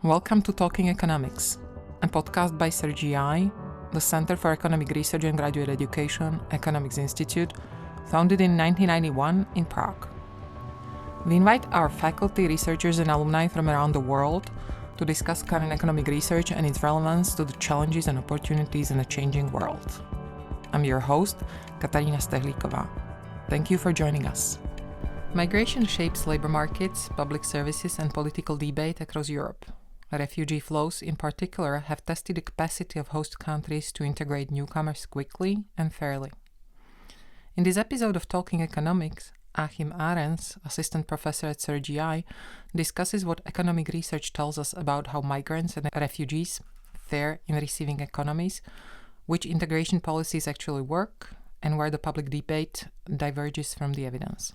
Welcome to Talking Economics, a podcast by CERGE-EI, the Center for Economic Research and Graduate Education, Economics Institute, founded in 1991 in Prague. We invite our faculty, researchers and alumni from around the world to discuss current economic research and its relevance to the challenges and opportunities in a changing world. I'm your host, Katarina Stehlíková. Thank you for joining us. Migration shapes labor markets, public services and political debate across Europe. Refugee flows in particular have tested the capacity of host countries to integrate newcomers quickly and fairly. In this episode of Talking Economics, Achim Ahrens, assistant professor at CERGE-EI, discusses what economic research tells us about how migrants and refugees fare in receiving economies, which integration policies actually work, and where the public debate diverges from the evidence.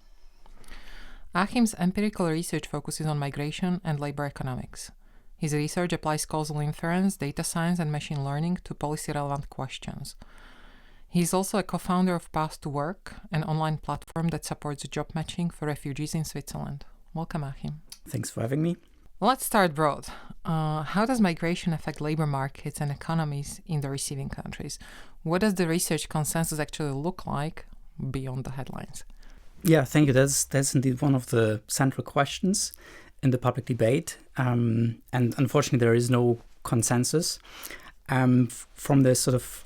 Achim's empirical research focuses on migration and labor economics. His research applies causal inference, data science, and machine learning to policy-relevant questions. He is also a co-founder of Path to Work, an online platform that supports job matching for refugees in Switzerland. Welcome, Achim. Thanks for having me. Let's start broad. How does migration affect labor markets and economies in the receiving countries? What does the research consensus actually look like beyond the headlines? Yeah, thank you. That's indeed one of the central questions in the public debate. And unfortunately, there is no consensus. From the sort of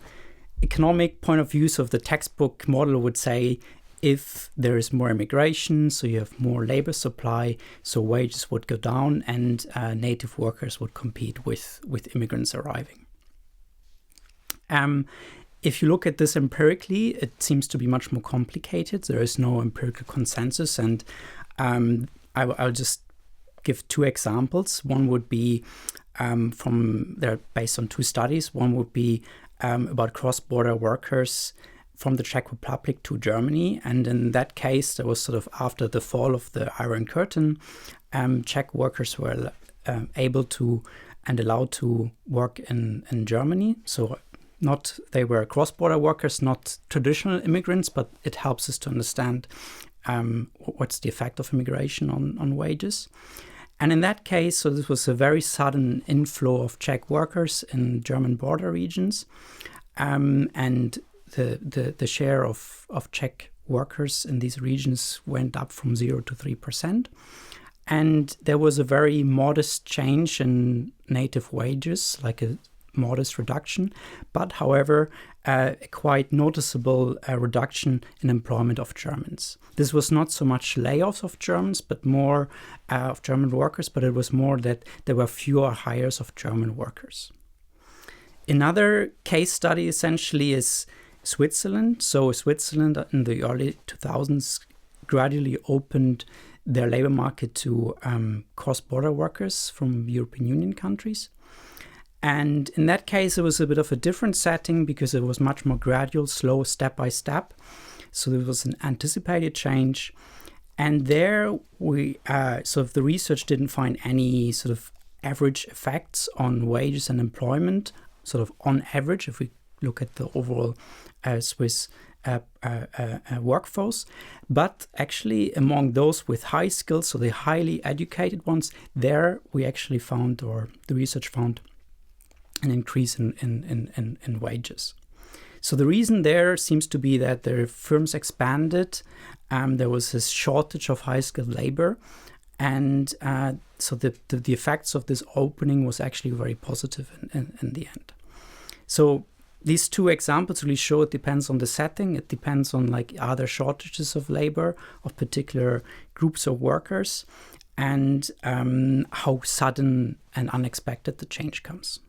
economic point of view, so the textbook model would say if there is more immigration, so you have more labor supply, so wages would go down and native workers would compete with immigrants arriving. If you look at this empirically, it seems to be much more complicated. There is no empirical consensus, and I'll just give two examples. One would be they're based on two studies. One would be about cross-border workers from the Czech Republic to Germany. And in that case, there was sort of after the fall of the Iron Curtain, Czech workers were able to and allowed to work in Germany. So they were cross-border workers, not traditional immigrants, but it helps us to understand what's the effect of immigration on wages. And in that case, so this was a very sudden inflow of Czech workers in German border regions. And the share of Czech workers in these regions went up from 0 to 3%. And there was a very modest change in native wages, like a modest reduction, but however, a quite noticeable reduction in employment of Germans. This was not so much layoffs of Germans, but more of German workers, but it was more that there were fewer hires of German workers. Another case study essentially is Switzerland. So Switzerland in the early 2000s gradually opened their labor market to cross-border workers from European Union countries. And in that case, it was a bit of a different setting because it was much more gradual, slow, step by step. So there was an anticipated change. And there the research didn't find any sort of average effects on wages and employment, sort of on average, if we look at the overall Swiss workforce. But actually among those with high skills, so the highly educated ones, there we actually found, or the research found, an increase in wages. So the reason there seems to be that the firms expanded, there was this shortage of high-skilled labor, and so the effects of this opening was actually very positive in the end. So these two examples really show it depends on the setting. It depends on are there shortages of labor of particular groups of workers, and how sudden and unexpected the change comes.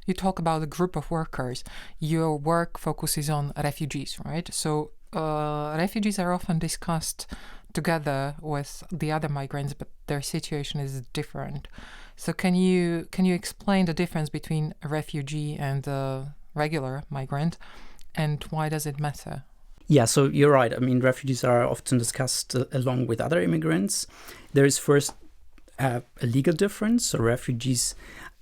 You talk about a group of workers. Your work focuses on refugees, right? So refugees are often discussed together with the other migrants, but their situation is different. So can you explain the difference between a refugee and a regular migrant, and why does it matter? Yeah, so you're right. I mean, refugees are often discussed along with other immigrants. There is first a legal difference. So refugees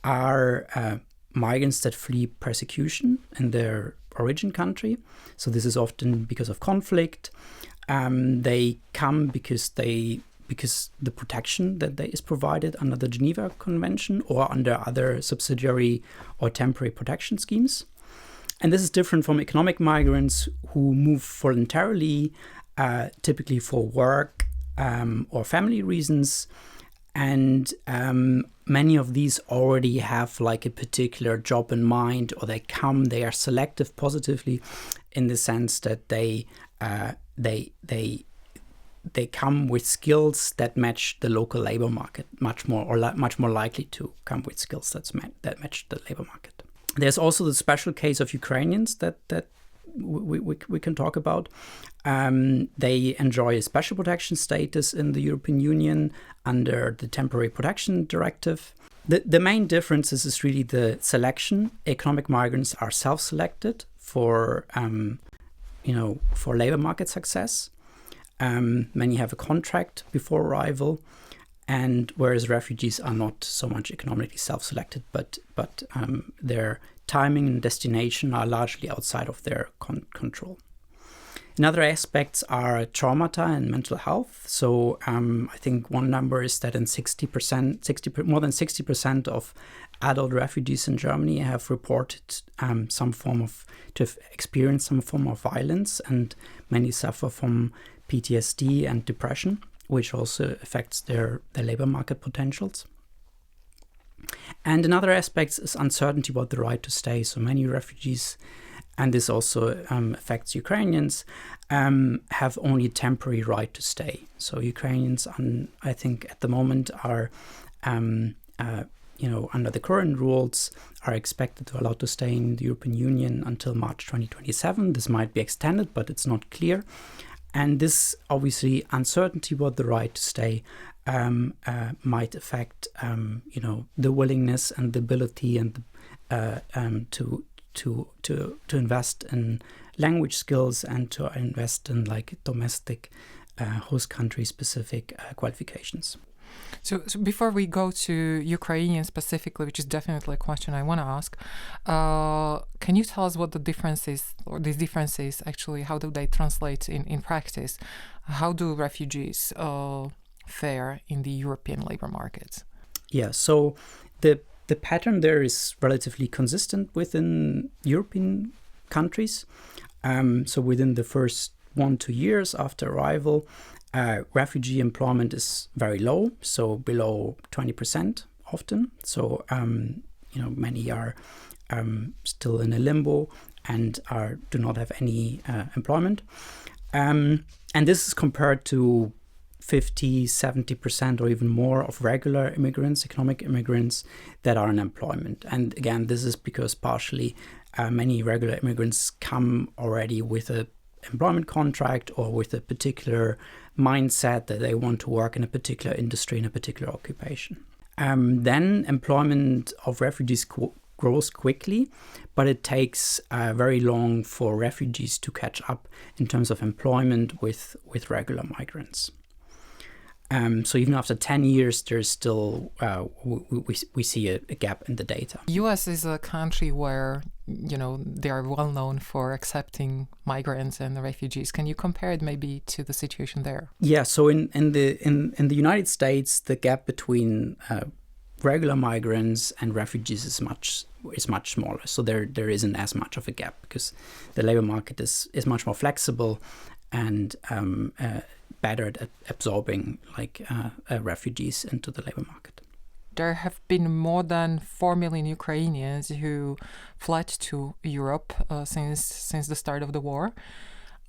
are migrants that flee persecution in their origin country. So this is often because of conflict. They come because they because the protection that is provided under the Geneva Convention or under other subsidiary or temporary protection schemes. And this is different from economic migrants who move voluntarily, typically for work or family reasons. And many of these already have like a particular job in mind, or they are selective positively in the sense that they come with skills that match the local labor market much more likely to come with skills that match the labor market. There's also the special case of Ukrainians that we can talk about. They enjoy a special protection status in the European Union under the Temporary Protection Directive. The main difference is really the selection. Economic migrants are self-selected for labor market success. Many have a contract before arrival, and whereas refugees are not so much economically self-selected, but their timing and destination are largely outside of their control. Another aspects are traumata and mental health. So I think one number is that in more than 60% of adult refugees in Germany have reported to have experienced some form of violence, and many suffer from PTSD and depression, which also affects their labor market potentials. And another aspect is uncertainty about the right to stay. So many refugees, and this also affects Ukrainians, have only a temporary right to stay. So Ukrainians, I think at the moment, are, under the current rules, are expected to allow to stay in the European Union until March 2027. This might be extended, but it's not clear. And this, obviously, uncertainty about the right to stay might affect, the willingness and the ability and to invest in language skills and to invest in like domestic host country specific qualifications. So before we go to Ukrainian specifically, which is definitely a question I want to ask, can you tell us what the difference is, or these differences actually, how do they translate in practice? How do refugees fare in the European labor markets? Yeah, so the pattern there is relatively consistent within European countries. So within the first 1-2 years after arrival, refugee employment is very low, so below 20% often. So, many are still in a limbo and do not have any employment. And this is compared to 50-70% or even more of regular immigrants, economic immigrants that are in employment. And again, this is because partially many regular immigrants come already with an employment contract or with a particular mindset that they want to work in a particular industry, in a particular occupation. Then employment of refugees grows quickly, but it takes very long for refugees to catch up in terms of employment with regular migrants. So even after 10 years, there's still, we see a gap in the data. US is a country where, they are well known for accepting migrants and refugees. Can you compare it maybe to the situation there? Yeah, so in the United States, the gap between regular migrants and refugees is much smaller. So there isn't as much of a gap because the labor market is much more flexible and better at absorbing refugees into the labor market. There have been more than 4 million Ukrainians who fled to Europe since the start of the war.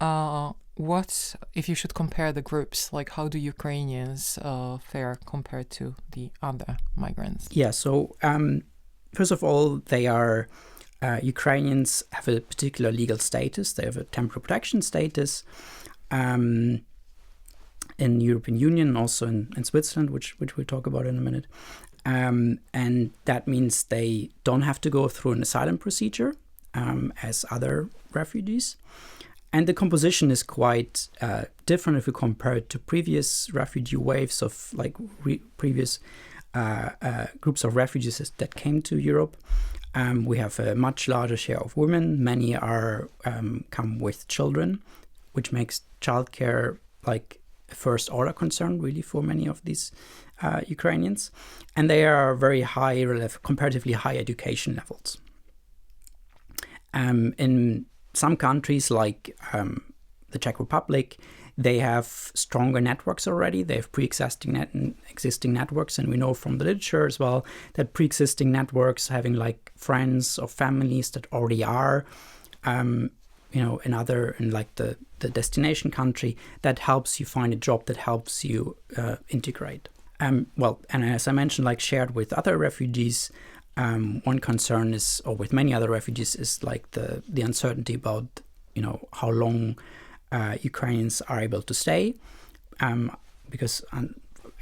What, if you should compare the groups, like how do Ukrainians fare compared to the other migrants? Yeah, so first of all, they are Ukrainians have a particular legal status. They have a temporary protection status in the European Union, also in Switzerland, which we'll talk about in a minute. And that means they don't have to go through an asylum procedure as other refugees. And the composition is quite different if we compare it to previous refugee waves of previous groups of refugees that came to Europe. We have a much larger share of women. Many are come with children, which makes childcare a first order concern really for many of these Ukrainians, and they are very high, comparatively high education levels. In some countries like the Czech Republic, they have stronger networks already. They have existing networks, and we know from the literature as well that pre-existing networks, having like friends or families that already are, in the destination country, that helps you find a job, that helps you integrate. And as I mentioned, like shared with other refugees, one concern is, or with many other refugees, is like the uncertainty about how long Ukrainians are able to stay, because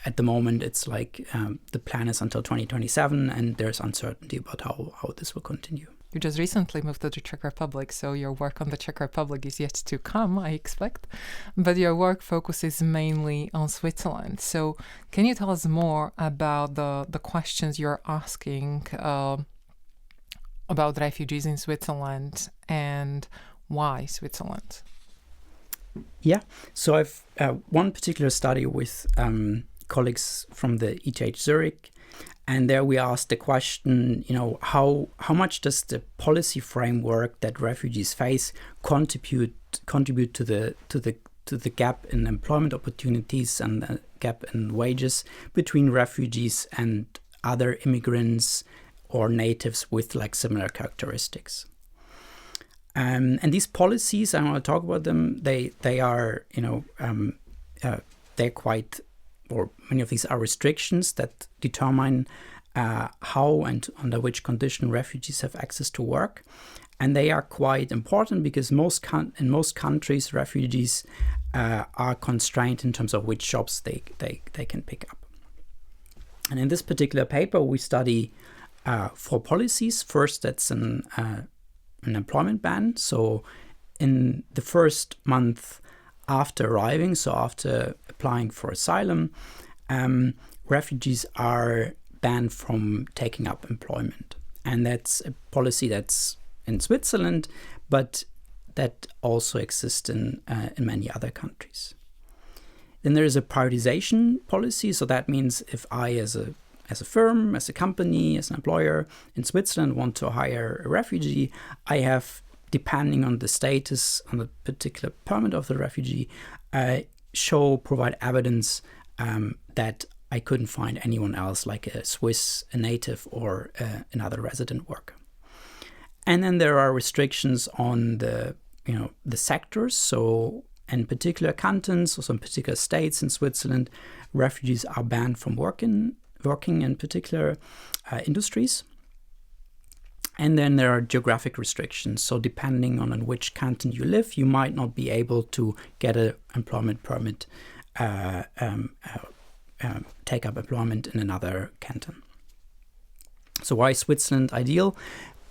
at the moment it's like the plan is until 2027, and there's uncertainty about how this will continue. You just recently moved to the Czech Republic, so your work on the Czech Republic is yet to come, I expect. But your work focuses mainly on Switzerland. So can you tell us more about the questions you're asking about refugees in Switzerland, and why Switzerland? Yeah, so I've one particular study with colleagues from the ETH Zurich, and there we asked the question, how much does the policy framework that refugees face contribute to the gap in employment opportunities and the gap in wages between refugees and other immigrants or natives with like similar characteristics. And these policies, I want to talk about them. They are, they're quite, or many of these are restrictions that determine how and under which condition refugees have access to work. And they are quite important because in most countries, refugees are constrained in terms of which jobs they can pick up. And in this particular paper, we study 4 policies. First, that's an employment ban. So in the first month after arriving, so after applying for asylum, refugees are banned from taking up employment. And that's a policy that's in Switzerland, but that also exists in many other countries. Then there is a prioritization policy. So that means if I, as a firm, as a company, as an employer in Switzerland want to hire a refugee, I have, depending on the status, on the particular permit of the refugee, provide evidence that I couldn't find anyone else like a Swiss, a native, or another resident worker. And then there are restrictions on the sectors. So in particular cantons, or some particular states in Switzerland, refugees are banned from working in particular industries. And then there are geographic restrictions. So depending on in which canton you live, you might not be able to get an employment permit, take up employment in another canton. So why is Switzerland ideal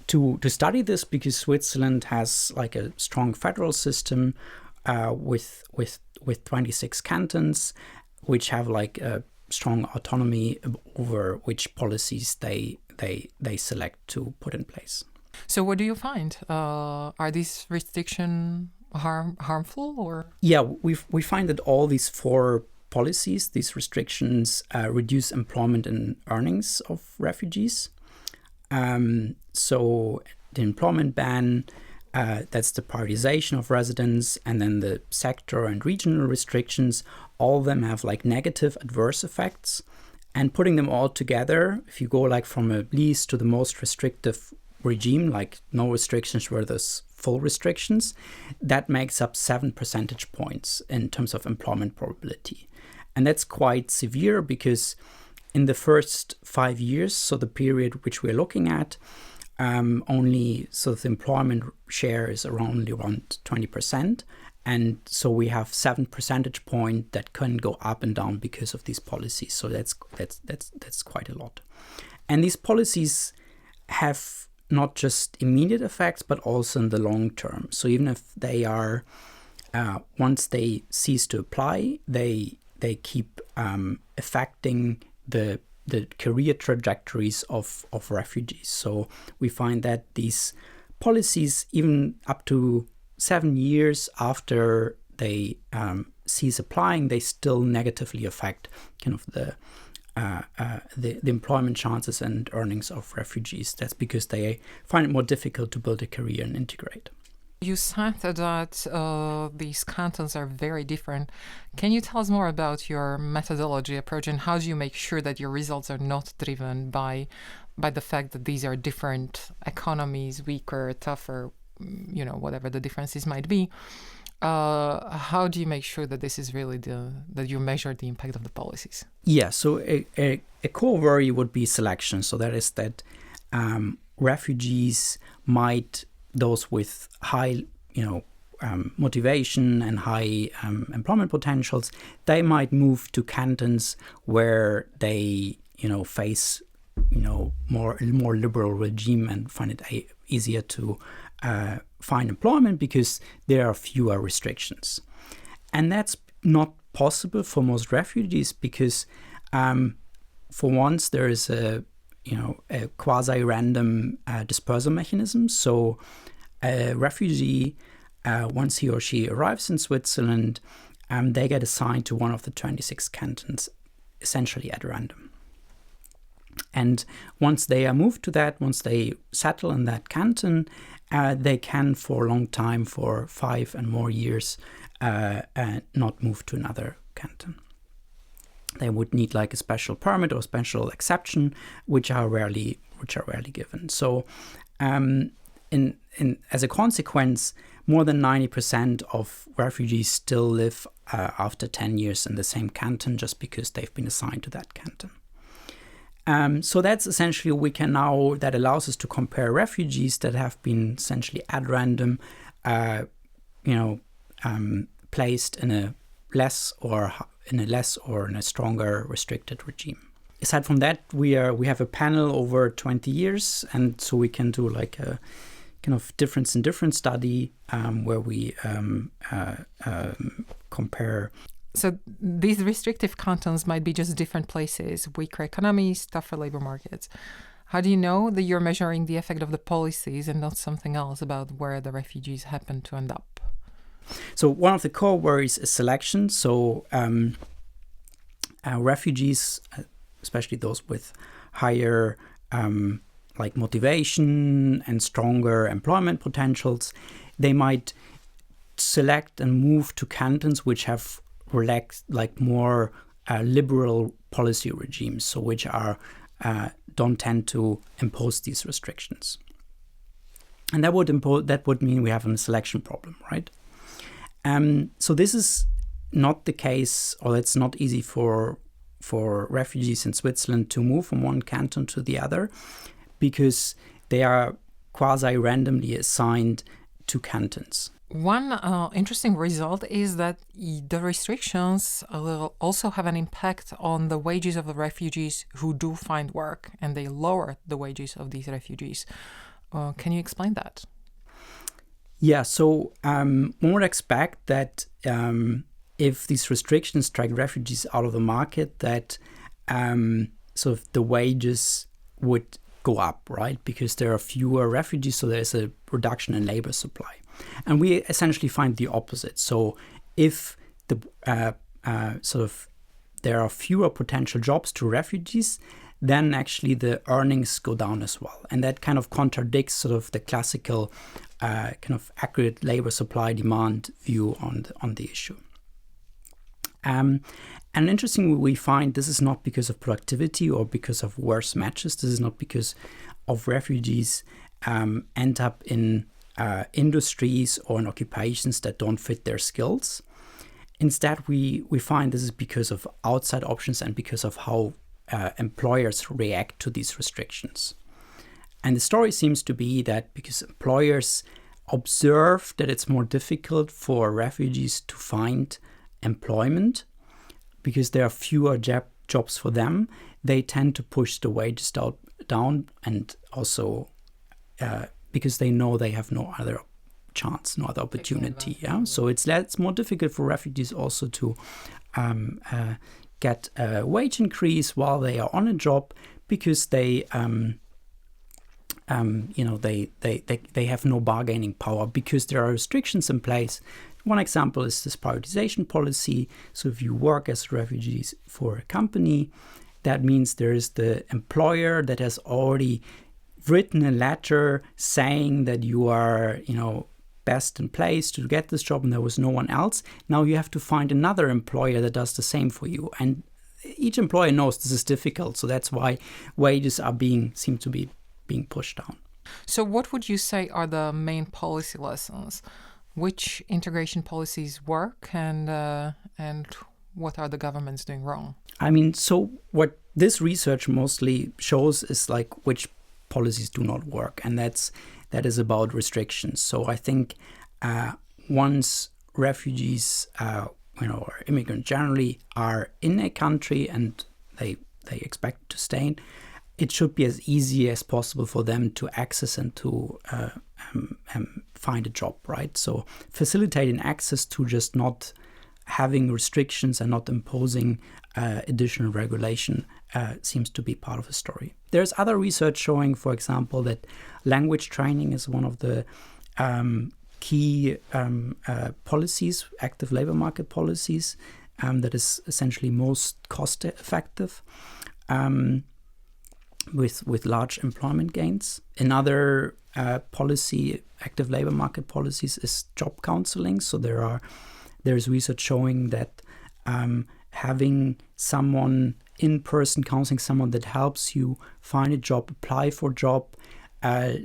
to study this? Because Switzerland has like a strong federal system with 26 cantons, which have like a strong autonomy over which policies they select to put in place. So what do you find? Are these restrictions harmful, or? Yeah, we find that all these 4 policies, these restrictions, reduce employment and earnings of refugees. So the employment ban, that's the prioritization of residents, and then the sector and regional restrictions, all of them have like negative adverse effects. And putting them all together, if you go like from a least to the most restrictive regime, like no restrictions versus full restrictions, that makes up 7 percentage points in terms of employment probability. And that's quite severe because in the first 5 years, so the period which we're looking at, the employment share is around 20%. And so we have 7 percentage points that can go up and down because of these policies. So that's quite a lot. And these policies have not just immediate effects, but also in the long term. So even if they are, once they cease to apply, they keep affecting the career trajectories of refugees. So we find that these policies, even up to 7 years after they cease applying, they still negatively affect kind of the employment chances and earnings of refugees. That's because they find it more difficult to build a career and integrate. You said that these cantons are very different. Can you tell us more about your methodology approach, and how do you make sure that your results are not driven by the fact that these are different economies, weaker, tougher, whatever the differences might be? How do you make sure that this is really that you measure the impact of the policies? Yeah, so a core worry would be selection. So that is that refugees might, those with high, motivation and high employment potentials, they might move to cantons where they, face, more liberal regime and find it easier to find employment because there are fewer restrictions. And that's not possible for most refugees because, for once, there is a quasi-random dispersal mechanism. So a refugee, once he or she arrives in Switzerland, they get assigned to one of the 26 cantons, essentially at random. And once they are moved to that, once they settle in that canton, they can for a long time, for 5 and more years, not move to another canton. They would need like a special permit or special exception, which are rarely given. So, as a consequence, more than 90% of refugees still live after 10 years in the same canton just because they've been assigned to that canton. So that's essentially that allows us to compare refugees that have been essentially at random, placed in a less or in a stronger restricted regime. Aside from that, we have a panel over 20 years, and so we can do like a kind of difference in difference study where we compare. So these restrictive cantons might be just different places, weaker economies, tougher labor markets. How do you know that you're measuring the effect of the policies and not something else about where the refugees happen to end up? So one of the core worries is selection. So refugees, especially those with higher motivation and stronger employment potentials, they might select and move to cantons which have more liberal policy regimes, so which don't tend to impose these restrictions, and that would mean we have a selection problem, right? So this is not the case, or it's not easy for refugees in Switzerland to move from one canton to the other, because they are quasi-randomly assigned to cantons. One interesting result is that the restrictions also have an impact on the wages of the refugees who do find work, and they lower the wages of these refugees. Can you explain that? Yeah, so one would expect that if these restrictions drag refugees out of the market, that sort of the wages would go up, right? Because there are fewer refugees, so there's a reduction in labor supply. And we essentially find the opposite. So if there are fewer potential jobs to refugees, then actually the earnings go down as well. And that kind of contradicts sort of the classical kind of accurate labor supply demand view on the issue. And interestingly, we find this is not because of productivity or because of worse matches. This is not because of refugees end up in industries or in occupations that don't fit their skills. Instead, we find this is because of outside options and because of how employers react to these restrictions. And the story seems to be that because employers observe that it's more difficult for refugees to find employment, because there are fewer jobs for them, they tend to push the wages down, and also because they know they have no other chance, no other opportunity. Yeah, so it's more difficult for refugees also to get a wage increase while they are on a job, because they have no bargaining power, because there are restrictions in place One example is this prioritization policy. So if you work as refugees for a company, that means there is the employer that has already written a letter saying that you are, best in place to get this job and there was no one else. Now you have to find another employer that does the same for you. And each employer knows this is difficult. So that's why wages seem to be being pushed down. So what would you say are the main policy lessons? Which integration policies work and what are the governments doing wrong? So what this research mostly shows is which policies do not work, and that is about restrictions. So I think once refugees, or immigrants generally are in a country and they expect to stay, it should be as easy as possible for them to access and to find a job, right? So facilitating access to just not having restrictions and not imposing additional regulation seems to be part of the story. There's other research showing, for example, that language training is one of the key policies, active labor market policies, that is essentially most cost effective with large employment gains. Another policy, active labor market policies, is job counseling. So there's research showing that having someone in-person counseling, someone that helps you find a job, apply for a job,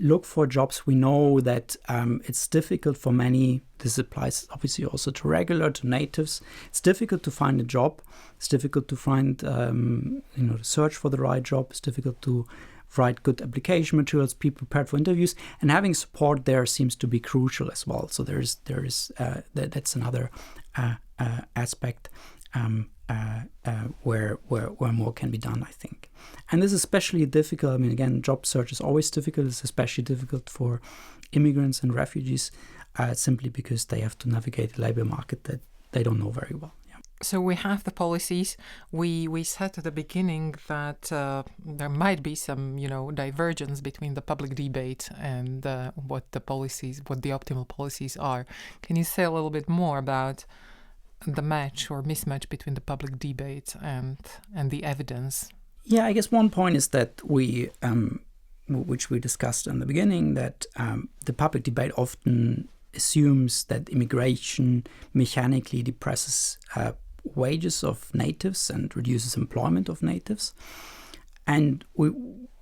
look for jobs. We know that it's difficult for many. This applies obviously also to regular, to natives. It's difficult to find a job. It's difficult to find, to search for the right job. It's difficult to write good application materials, be prepared for interviews, and having support there seems to be crucial as well. So that's another aspect where more can be done, I think. And this is especially difficult. Again, job search is always difficult. It's especially difficult for immigrants and refugees, simply because they have to navigate a labor market that they don't know very well. Yeah. So we have the policies. We said at the beginning that there might be some, divergence between the public debate and what the optimal policies are. Can you say a little bit more about the match or mismatch between the public debate and the evidence? Yeah, I guess one point is that which we discussed in the beginning, that the public debate often assumes that immigration mechanically depresses wages of natives and reduces employment of natives. And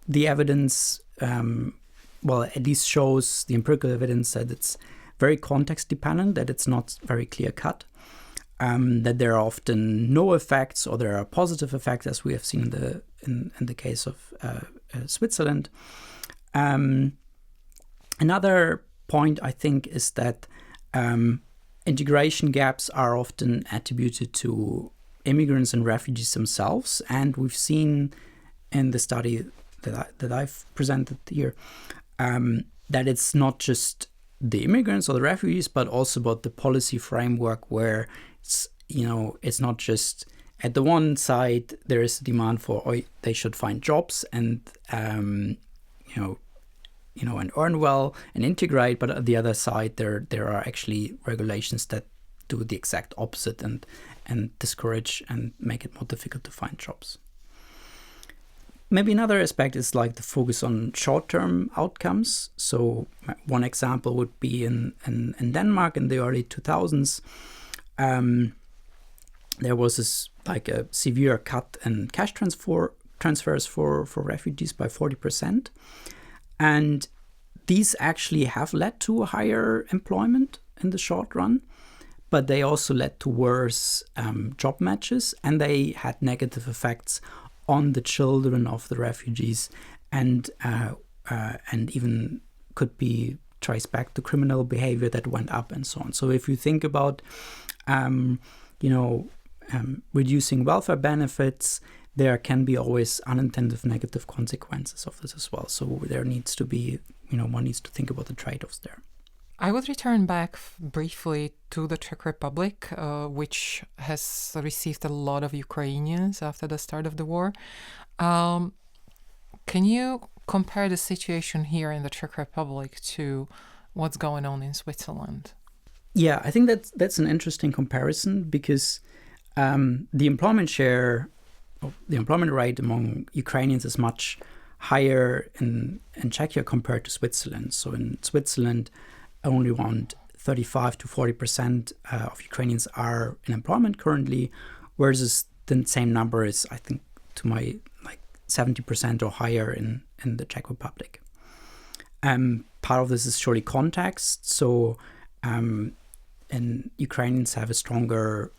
the evidence, at least shows the empirical evidence that it's very context dependent, that it's not very clear cut. That there are often no effects or there are positive effects, as we have seen in the case of Switzerland. Another point, I think, is that integration gaps are often attributed to immigrants and refugees themselves. And we've seen in the study that I've presented here that it's not just the immigrants or the refugees, but also about the policy framework where it's not just at the one side there is a demand for they should find jobs and and earn well and integrate, but at the other side there are actually regulations that do the exact opposite and discourage and make it more difficult to find jobs. Maybe another aspect is the focus on short-term outcomes. So one example would be in Denmark in the early 2000s. There was a severe cut in cash transfers for refugees by 40%. And these actually have led to higher employment in the short run, but they also led to worse job matches, and they had negative effects on the children of the refugees and even could be traced back to criminal behavior that went up and so on. So if you think about reducing welfare benefits, there can be always unintended negative consequences of this as well. So there needs to be, one needs to think about the trade-offs there. I would return back briefly to the Czech Republic, which has received a lot of Ukrainians after the start of the war. Can you compare the situation here in the Czech Republic to what's going on in Switzerland? Yeah, I think that's an interesting comparison because the employment share, the employment rate among Ukrainians is much higher in Czechia compared to Switzerland. So in Switzerland, only around 35 to 40% of Ukrainians are in employment currently, whereas the same number is, I think, to my 70% or higher in the Czech Republic. Part of this is surely context. So, and Ukrainians have a stronger,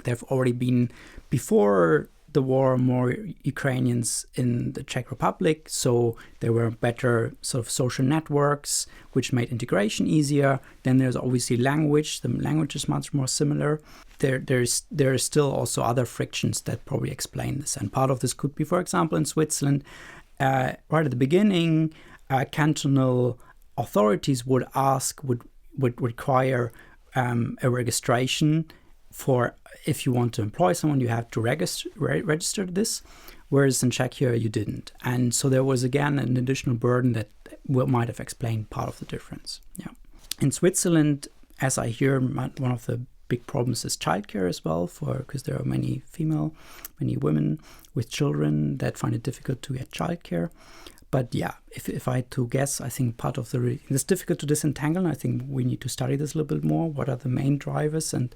they've already been before the war more Ukrainians in the Czech Republic, so there were better sort of social networks which made integration easier. Then there's obviously language. The language is much more similar. There are still also other frictions that probably explain this, and part of this could be, for example, in Switzerland, right at the beginning, cantonal authorities would require a registration for, if you want to employ someone, you have to register this, whereas in Czechia you didn't. And so there was, again, an additional burden that might have explained part of the difference. Yeah. In Switzerland, as I hear, one of the big problems is childcare as well, because there are many women with children that find it difficult to get childcare. But yeah, if I had to guess, I think part of it's difficult to disentangle. I think we need to study this a little bit more. What are the main drivers and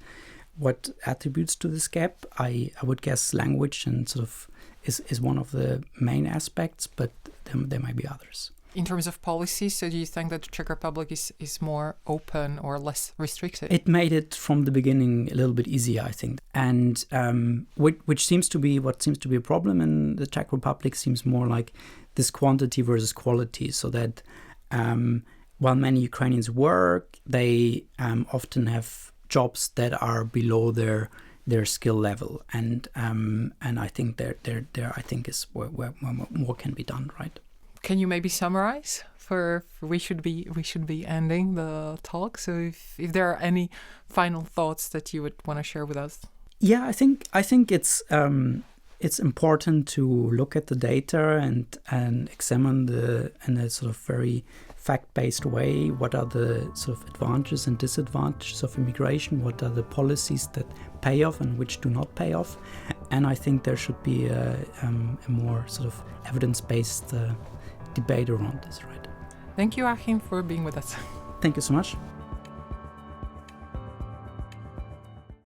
what attributes to this gap? I would guess language and sort of is one of the main aspects, but there might be others. In terms of policy, so do you think that the Czech Republic is more open or less restricted? It made it from the beginning a little bit easier, I think. And which seems to be a problem in the Czech Republic seems more like this quantity versus quality, so that while many Ukrainians work, they often have jobs that are below their skill level, and I think there I think is where more can be done, right? Can you maybe summarize? We should be ending the talk. So if there are any final thoughts that you would want to share with us. Yeah, I think it's important to look at the data and examine in a sort of very fact-based way what are the sort of advantages and disadvantages of immigration, what are the policies that pay off and which do not pay off. And I think there should be a more sort of evidence-based debate around this, right? Thank you, Achim, for being with us. Thank you so much.